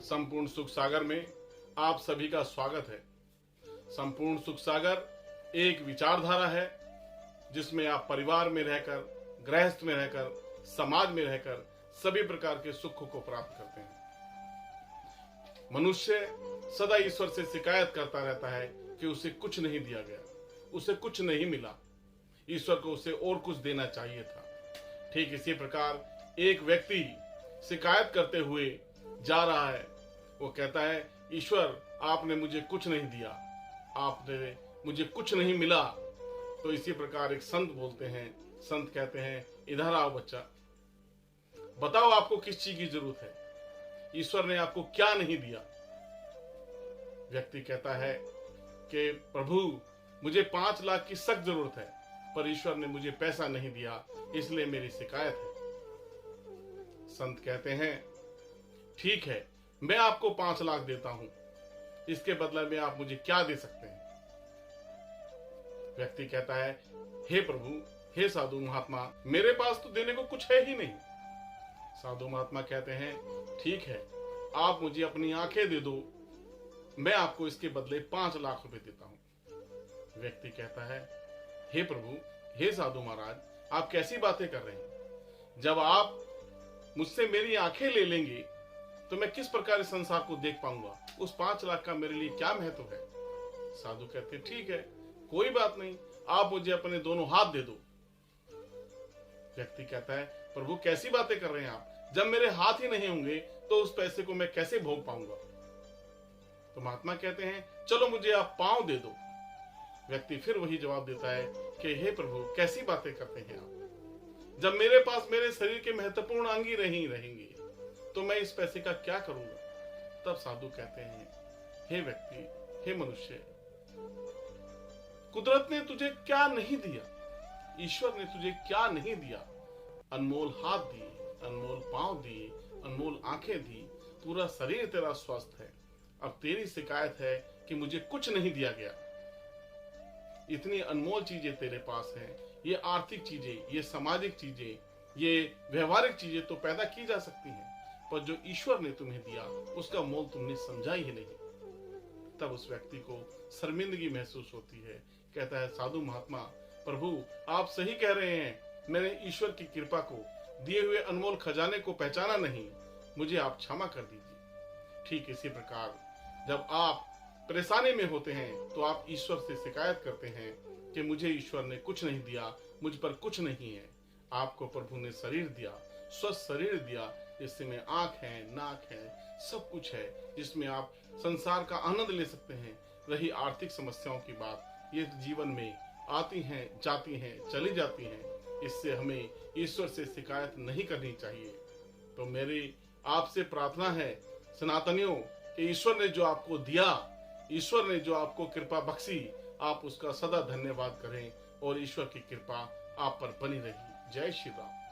संपूर्ण सुख सागर में आप सभी का स्वागत है। संपूर्ण सुख सागर एक विचारधारा है जिसमें आप परिवार में रहकर, गृहस्थ में रहकर, समाज में रहकर सभी प्रकार के सुख को प्राप्त करते हैं। मनुष्य सदा ईश्वर से शिकायत करता रहता है कि उसे कुछ नहीं दिया गया, उसे कुछ नहीं मिला, ईश्वर को उसे और कुछ देना चाहिए था। ठीक इसी प्रकार एक व्यक्ति शिकायत करते हुए जा रहा है। वो कहता है, ईश्वर आपने मुझे कुछ नहीं दिया, आपने मुझे कुछ नहीं मिला। तो इसी प्रकार एक संत बोलते हैं, संत कहते हैं, इधर आओ बच्चा, बताओ आपको किस चीज की जरूरत है, ईश्वर ने आपको क्या नहीं दिया। व्यक्ति कहता है कि प्रभु मुझे 5 लाख की सख्त जरूरत है, पर ईश्वर ने मुझे पैसा नहीं दिया, इसलिए मेरी शिकायत है। संत कहते हैं, ठीक है, मैं आपको 5 लाख देता हूं, इसके बदले में आप मुझे क्या दे सकते हैं। व्यक्ति कहता है, हे प्रभु, हे साधु महात्मा, मेरे पास तो देने को कुछ है ही नहीं। साधु महात्मा कहते हैं, ठीक है, आप मुझे अपनी आंखें दे दो, मैं आपको इसके बदले 5 लाख रुपए देता हूं। व्यक्ति कहता है, हे प्रभु, हे साधु महाराज, आप कैसी बातें कर रहे हैं। जब आप मुझसे मेरी आंखें ले लेंगे तो मैं किस प्रकार इस संसार को देख पाऊंगा, उस 5 लाख का मेरे लिए क्या महत्व है। साधु कहते, ठीक है, कोई बात नहीं, आप मुझे अपने दोनों हाथ दे दो। व्यक्ति कहता है, प्रभु कैसी बातें कर रहे हैं आप, जब मेरे हाथ ही नहीं होंगे तो उस पैसे को मैं कैसे भोग पाऊंगा। तो महात्मा कहते हैं, चलो मुझे आप पांव दे दो। व्यक्ति फिर वही जवाब देता है कि हे प्रभु, कैसी बातें करते हैं आप, जब मेरे पास मेरे शरीर के महत्वपूर्ण अंग ही रहेंगे तो मैं इस पैसे का क्या करूंगा। तब साधु कहते हैं, हे व्यक्ति, हे मनुष्य, कुदरत ने तुझे क्या नहीं दिया, ईश्वर ने तुझे क्या नहीं दिया। अनमोल हाथ दिए, अनमोल पांव दिए, अनमोल आंखें दी, पूरा शरीर तेरा स्वस्थ है। अब तेरी शिकायत है कि मुझे कुछ नहीं दिया गया। इतनी अनमोल चीजें तेरे पास हैं, ये आर्थिक चीजें, ये सामाजिक चीजें, ये व्यवहारिक चीजें तो पैदा की जा सकती हैं, पर जो ईश्वर ने तुम्हें दिया उसका मोल तुमने समझा ही नहीं। तब उस व्यक्ति को शर्मिंदगी महसूस होती है। कहता है, साधु महात्मा, प्रभु आप सही कह रहे हैं, मैंने ईश्वर की कृपा को, दिए हुए अनमोल खजाने को पहचाना नहीं, मुझे आप क्षमा कर दीजिए। ठीक इसी प्रकार जब आप परेशानी में होते हैं तो आप ईश्वर से शिकायत करते हैं कि मुझे ईश्वर ने कुछ नहीं दिया, मुझ पर कुछ नहीं है। आपको प्रभु ने शरीर दिया, स्वस्थ शरीर दिया, जिसमें आंख है, नाक है, सब कुछ है, जिसमें आप संसार का आनंद ले सकते हैं। रही आर्थिक समस्याओं की बात, ये जीवन में आती हैं, जाती हैं, चली जाती हैं, इससे हमें ईश्वर से शिकायत नहीं करनी चाहिए। तो मेरी आपसे प्रार्थना है सनातनियों, कि ईश्वर ने जो आपको दिया, ईश्वर ने जो आपको कृपा बख्शी, आप उसका सदा धन्यवाद करें और ईश्वर की कृपा आप पर बनी रही। जय श्री राम।